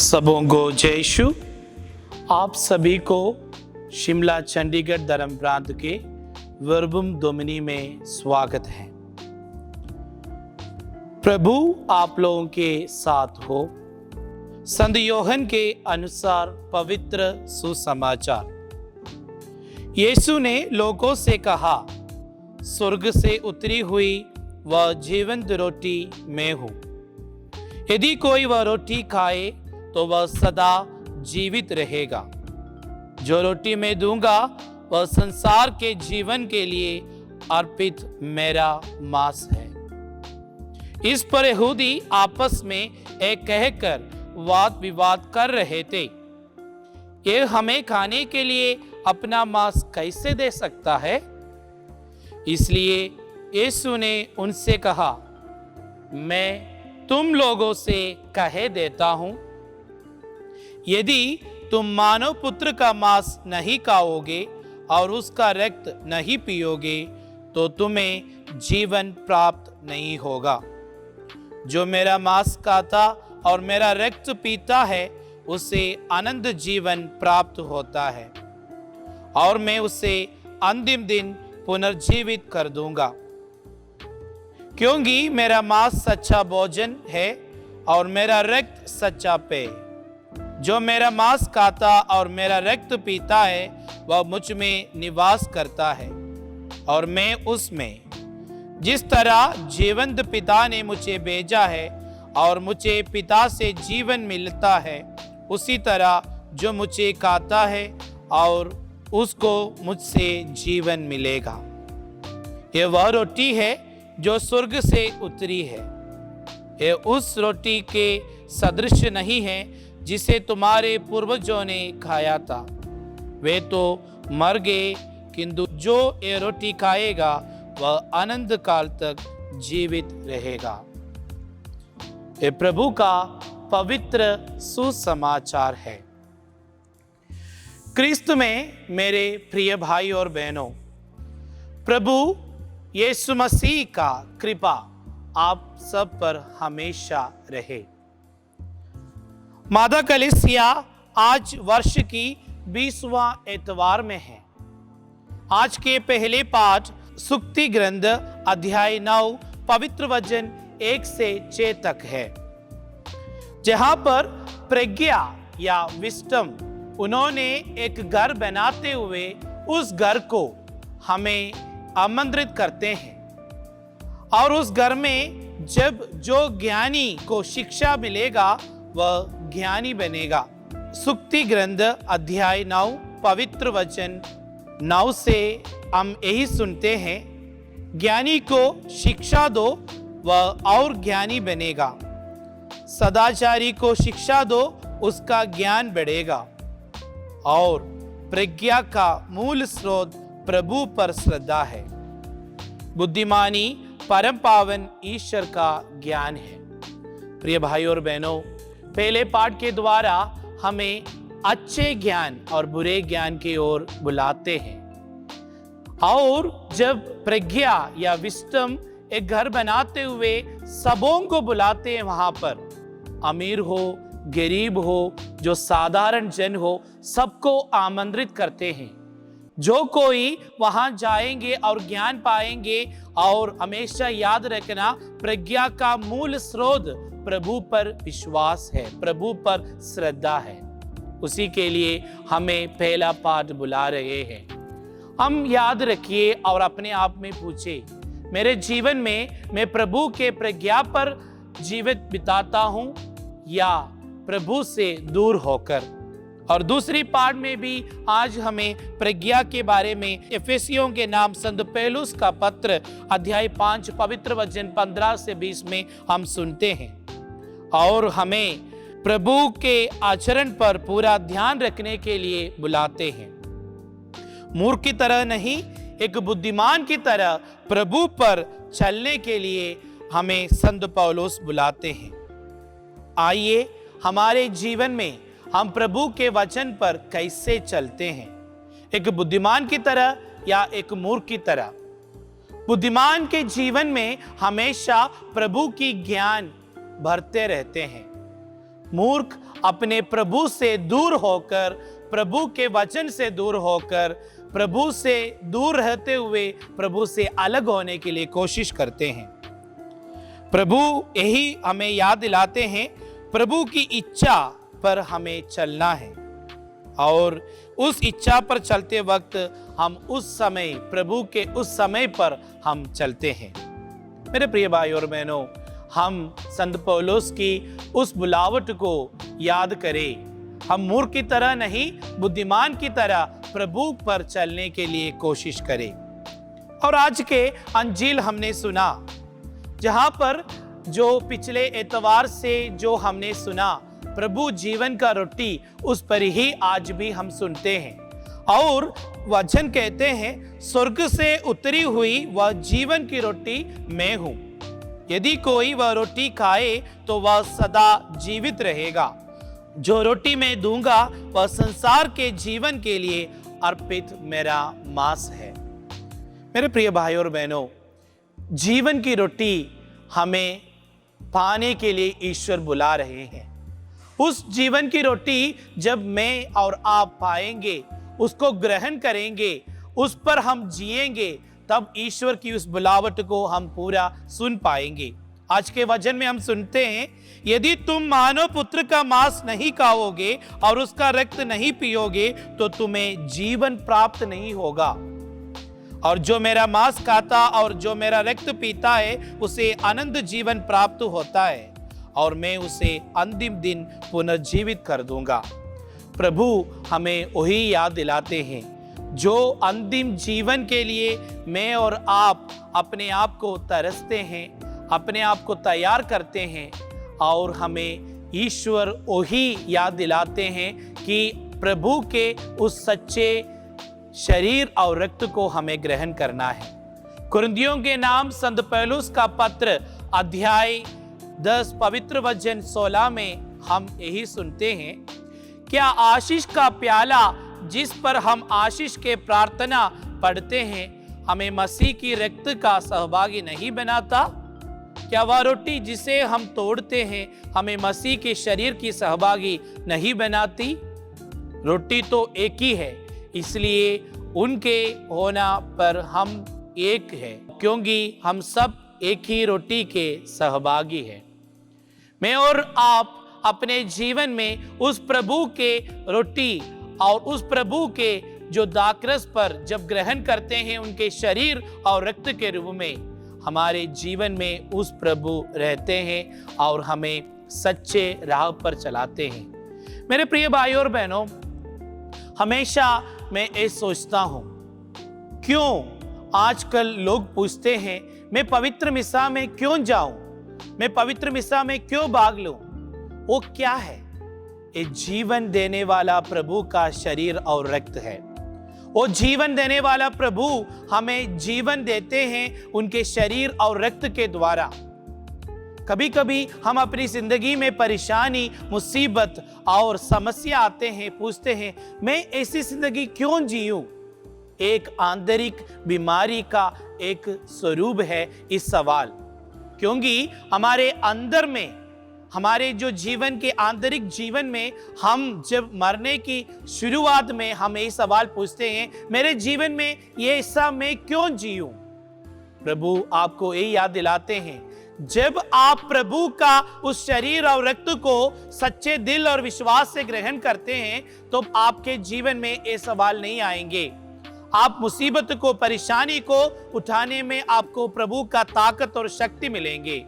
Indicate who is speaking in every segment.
Speaker 1: सबों को जय यीशु। आप सभी को शिमला चंडीगढ़ धर्म प्रांत के वर्बुम दोमिनी में स्वागत है। प्रभु आप लोगों के साथ हो। संत योहन के अनुसार पवित्र सुसमाचार। यीशु ने लोगों से कहा, स्वर्ग से उतरी हुई वह जीवंत रोटी मैं हूं। यदि कोई वह रोटी खाए तो वह सदा जीवित रहेगा। जो रोटी मैं दूंगा वह संसार के जीवन के लिए अर्पित मेरा मांस है। इस पर यहूदी आपस में एक कहकर वाद विवाद कर रहे थे, ये हमें खाने के लिए अपना मांस कैसे दे सकता है? इसलिए यीशु ने उनसे कहा, मैं तुम लोगों से कह देता हूं, यदि तुम मानव पुत्र का मांस नहीं खाओगे और उसका रक्त नहीं पियोगे तो तुम्हें जीवन प्राप्त नहीं होगा। जो मेरा मांस खाता और मेरा रक्त पीता है उसे अनंत जीवन प्राप्त होता है और मैं उसे अंतिम दिन पुनर्जीवित कर दूंगा। क्योंकि मेरा मांस सच्चा भोजन है और मेरा रक्त सच्चा पेय। जो मेरा मांस खाता और मेरा रक्त पीता है वह मुझ में निवास करता है और मैं उसमें। जिस तरह जीवंत पिता ने मुझे भेजा है और मुझे पिता से जीवन मिलता है, उसी तरह जो मुझे खाता है और उसको मुझसे जीवन मिलेगा। यह वह रोटी है जो स्वर्ग से उतरी है। यह उस रोटी के सदृश नहीं है जिसे तुम्हारे पूर्वजों ने खाया था। वे तो मर गए, किंतु जो ये रोटी खाएगा वह अनंत काल तक जीवित रहेगा। ये प्रभु का पवित्र सुसमाचार है। क्रिस्त में मेरे प्रिय भाई और बहनों, प्रभु यीशु मसीह का कृपा आप सब पर हमेशा रहे। मादा कलीसिया आज वर्ष की 20वां एतवार में है। आज के पहले पाठ सुक्ति ग्रंथ अध्याय 9 पवित्र वचन 1 से 6 तक है, जहां पर प्रज्ञा या विस्डम उन्होंने एक घर बनाते हुए उस घर को हमें आमंत्रित करते हैं और उस घर में जब जो ज्ञानी को शिक्षा मिलेगा वह ज्ञानी बनेगा। सुक्ति ग्रंथ अध्याय 9 पवित्र वचन 9 से हम यही सुनते हैं, ज्ञानी को शिक्षा दो वह और ज्ञानी बनेगा। सदाचारी को शिक्षा दो उसका ज्ञान बढ़ेगा। और प्रज्ञा का मूल स्रोत प्रभु पर श्रद्धा है। बुद्धिमानी परम पावन ईश्वर का ज्ञान है। प्रिय भाई और बहनों, पहले पाठ के द्वारा हमें अच्छे ज्ञान और बुरे ज्ञान की ओर बुलाते हैं। और जब प्रज्ञा या विस्डम एक घर बनाते हुए सबों को बुलाते हैं, वहां पर अमीर हो, गरीब हो, जो साधारण जन हो, सबको आमंत्रित करते हैं। जो कोई वहां जाएंगे और ज्ञान पाएंगे। और हमेशा याद रखना, प्रज्ञा का मूल स्रोत प्रभु पर विश्वास है, प्रभु पर श्रद्धा है। उसी के लिए हमें पहला पाठ बुला रहे हैं। हम याद रखिए और अपने आप में पूछे, मेरे जीवन में मैं प्रभु के प्रज्ञा पर जीवित बिताता हूं या प्रभु से दूर होकर? और दूसरी पाठ में भी आज हमें प्रज्ञा के बारे में एफेसियों के नाम संत पौलुस का पत्र अध्याय 5 पवित्र वचन 15 से 20 में हम सुनते हैं और हमें प्रभु के आचरण पर पूरा ध्यान रखने के लिए बुलाते हैं। मूर्ख की तरह नहीं, एक बुद्धिमान की तरह प्रभु पर चलने के लिए हमें संत पौलुस बुलाते हैं। आइए हमारे जीवन में हम प्रभु के वचन पर कैसे चलते हैं, एक बुद्धिमान की तरह या एक मूर्ख की तरह? बुद्धिमान के जीवन में हमेशा प्रभु की ज्ञान भरते रहते हैं। मूर्ख अपने प्रभु से दूर होकर, प्रभु के वचन से दूर होकर, प्रभु से दूर रहते हुए प्रभु से अलग होने के लिए कोशिश करते हैं। प्रभु यही हमें याद दिलाते हैं, प्रभु की इच्छा पर हमें चलना है और उस इच्छा पर चलते वक्त हम उस समय, प्रभु के उस समय पर हम चलते हैं। मेरे प्रिय भाई और बहनों, हम संत पौलुस की उस बुलावट को याद करें। हम मूर्ख की तरह नहीं, बुद्धिमान की तरह प्रभु पर चलने के लिए कोशिश करें। और आज के अंजील हमने सुना, जहां पर जो पिछले एतवार से जो हमने सुना, प्रभु जीवन का रोटी, उस पर ही आज भी हम सुनते हैं। और वचन कहते हैं, स्वर्ग से उतरी हुई वह जीवन की रोटी मैं हूं। यदि कोई वह रोटी खाए तो वह सदा जीवित रहेगा। जो रोटी मैं दूंगा वह संसार के जीवन के लिए अर्पित मेरा मांस है। मेरे प्रिय भाई और बहनों, जीवन की रोटी हमें पाने के लिए ईश्वर बुला रहे हैं। उस जीवन की रोटी जब मैं और आप पाएंगे, उसको ग्रहण करेंगे, उस पर हम जिएंगे, तब ईश्वर की उस बुलावट को हम पूरा सुन पाएंगे। आज के वचन में हम सुनते हैं, यदि तुम मानव पुत्र का मांस नहीं खाओगे और उसका रक्त नहीं पियोगे तो तुम्हें जीवन प्राप्त नहीं होगा। और जो मेरा मांस खाता और जो मेरा रक्त पीता है उसे अनंत जीवन प्राप्त होता है और मैं उसे अंतिम दिन पुनर्जीवित कर दूंगा। प्रभु हमें वही याद दिलाते हैं, जो अंतिम जीवन के लिए मैं और आप अपने आप को तरसते हैं, अपने आप को तैयार करते हैं। और हमें ईश्वर वही याद दिलाते हैं कि प्रभु के उस सच्चे शरीर और रक्त को हमें ग्रहण करना है। कुरिन्थियों के नाम संत पौलुस का पत्र अध्याय 10 पवित्र वचन 16 में हम यही सुनते हैं, क्या आशीष का प्याला जिस पर हम आशीष के प्रार्थना पढ़ते हैं हमें मसीह की रक्त का सहभागी नहीं बनाता? क्या वह रोटी जिसे हम तोड़ते हैं हमें मसीह के शरीर की सहभागी नहीं बनाती? रोटी तो एक ही है, इसलिए उनके होना पर हम एक है, क्योंकि हम सब एक ही रोटी के सहभागी हैं। मैं और आप अपने जीवन में उस प्रभु के रोटी और उस प्रभु के जो दाखरस पर जब ग्रहण करते हैं, उनके शरीर और रक्त के रूप में हमारे जीवन में उस प्रभु रहते हैं और हमें सच्चे राह पर चलाते हैं। मेरे प्रिय भाई और बहनों, हमेशा मैं ये सोचता हूं, क्यों आजकल लोग पूछते हैं मैं पवित्र मिसा में क्यों जाऊं, मैं पवित्र मिसा में क्यों भाग लूं? वो क्या है? ये जीवन देने वाला प्रभु का शरीर और रक्त है। वो जीवन देने वाला प्रभु हमें जीवन देते हैं उनके शरीर और रक्त के द्वारा। कभी कभी हम अपनी जिंदगी में परेशानी, मुसीबत और समस्या आते हैं, पूछते हैं मैं ऐसी जिंदगी क्यों जीऊं? एक आंतरिक बीमारी का एक स्वरूप है इस सवाल, क्योंकि हमारे अंदर में, हमारे जो जीवन के आंतरिक जीवन में, हम जब मरने की शुरुआत में हम ये सवाल पूछते हैं, मेरे जीवन में ये ऐसा मैं क्यों जीऊं? प्रभु आपको ये याद दिलाते हैं, जब आप प्रभु का उस शरीर और रक्त को सच्चे दिल और विश्वास से ग्रहण करते हैं तो आपके जीवन में ये सवाल नहीं आएंगे। आप मुसीबत को, परेशानी को उठाने में आपको प्रभु का ताकत और शक्ति मिलेंगे।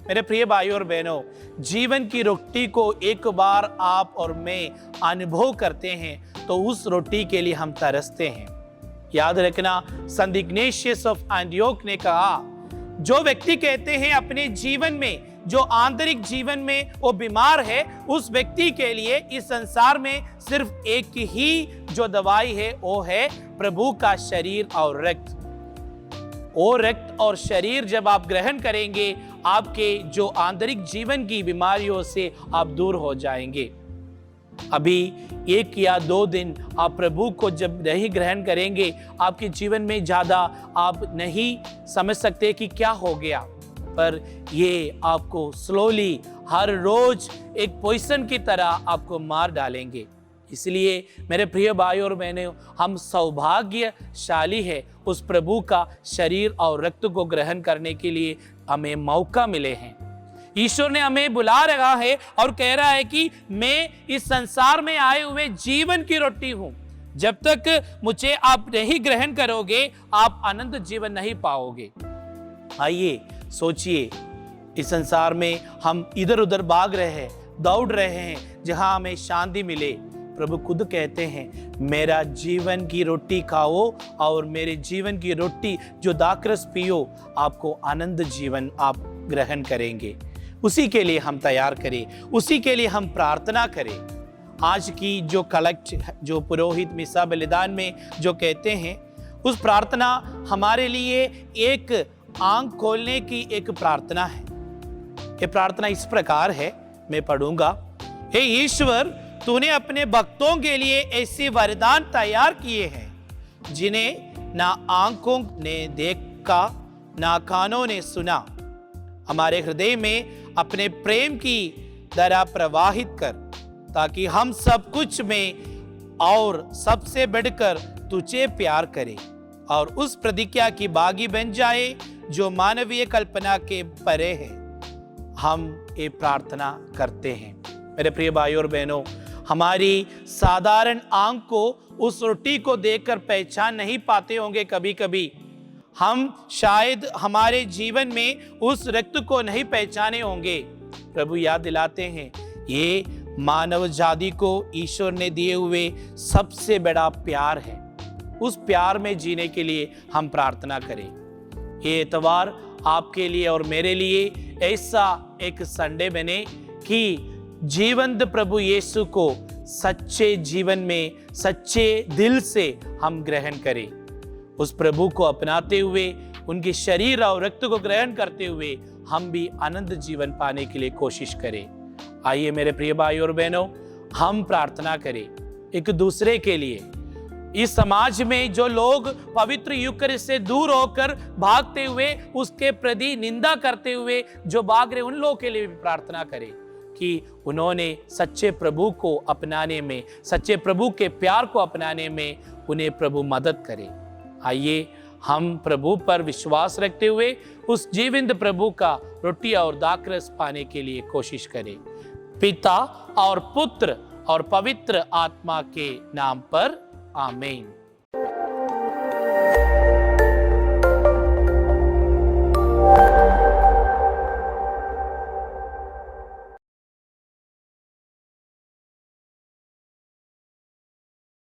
Speaker 1: मेरे प्रिय भाइयों और बहनों, जीवन की रोटी को एक बार आप और मैं अनुभव करते हैं तो उस रोटी के लिए हम तरसते हैं। याद रखना, संत इग्नेशियस ऑफ एंटियोक ने कहा, जो व्यक्ति कहते हैं अपने जीवन में, जो आंतरिक जीवन में वो बीमार है, उस व्यक्ति के लिए इस संसार में सिर्फ एक ही जो दवाई है वो है प्रभु का शरीर और रक्त। वो रक्त और शरीर जब आप ग्रहण करेंगे, आपके जो आंतरिक जीवन की बीमारियों से आप दूर हो जाएंगे। अभी 1 या 2 दिन आप प्रभु को जब नहीं ग्रहण करेंगे, आपके जीवन में ज्यादा आप नहीं समझ सकते कि क्या हो गया, पर ये आपको स्लोली हर रोज एक पॉइजन की तरह आपको मार डालेंगे। इसलिए मेरे प्रिय भाई और बहनों, हम सौभाग्यशाली है उस प्रभु का शरीर और रक्त को ग्रहण करने के लिए हमें मौका मिले हैं। ईश्वर ने हमें बुला रहा है और कह रहा है कि मैं इस संसार में आए हुए जीवन की रोटी हूं। जब तक मुझे आप नहीं ग्रहण करोगे, आप अनंत जीवन नहीं पाओगे। आइए सोचिए, इस संसार में हम इधर उधर भाग रहे हैं, दौड़ रहे हैं, जहां हमें शांति मिले। प्रभु खुद कहते हैं, मेरा जीवन की रोटी खाओ और मेरे जीवन की रोटी जो दाखरस पियो, आपको आनंद जीवन आप ग्रहण करेंगे। उसी के लिए हम तैयार करें, उसी के लिए हम प्रार्थना करें। आज की जो कलेक्ट, जो पुरोहित मिसा बलिदान में जो कहते हैं, उस प्रार्थना हमारे लिए एक आंख खोलने की एक प्रार्थना है। ये प्रार्थना इस प्रकार है, मैं पढ़ूंगा। हे ईश्वर, तूने अपने भक्तों के लिए ऐसे वरदान तैयार किए हैं जिन्हें ना आंखों ने देखा, ना कानों ने सुना। हमारे हृदय में अपने प्रेम की धारा प्रवाहित कर, ताकि हम सब कुछ में और सबसे बढ़कर तुझे प्यार करें और उस प्रतिज्ञा की बागी बन जाए जो मानवीय कल्पना के परे है। हम ये प्रार्थना करते हैं। मेरे प्रिय भाइयों और बहनों, हमारी साधारण आंख को उस रोटी को देखकर पहचान नहीं पाते होंगे। कभी कभी हम शायद हमारे जीवन में उस रक्त को नहीं पहचाने होंगे। प्रभु याद दिलाते हैं, ये मानव जाति को ईश्वर ने दिए हुए सबसे बड़ा प्यार है। उस प्यार में जीने के लिए हम प्रार्थना करें। ये इतवार आपके लिए और मेरे लिए ऐसा एक संडे बने कि जीवंत प्रभु यीशु को सच्चे जीवन में सच्चे दिल से हम ग्रहण करें। उस प्रभु को अपनाते हुए, उनके शरीर और रक्त को ग्रहण करते हुए हम भी आनंद जीवन पाने के लिए कोशिश करें। आइए मेरे प्रिय भाई और बहनों, हम प्रार्थना करें एक दूसरे के लिए। इस समाज में जो लोग पवित्र यूकरिस्ट से दूर होकर भागते हुए, उसके प्रति निंदा करते हुए जो भाग रहे, उन लोगों के लिए भी प्रार्थना करें कि उन्होंने सच्चे प्रभु को अपनाने में, सच्चे प्रभु के प्यार को अपनाने में उन्हें प्रभु मदद करे। आइए हम प्रभु पर विश्वास रखते हुए उस जीवंत प्रभु का रोटी और दाखरस पाने के लिए कोशिश करें। पिता और पुत्र और पवित्र आत्मा के नाम पर आमीन।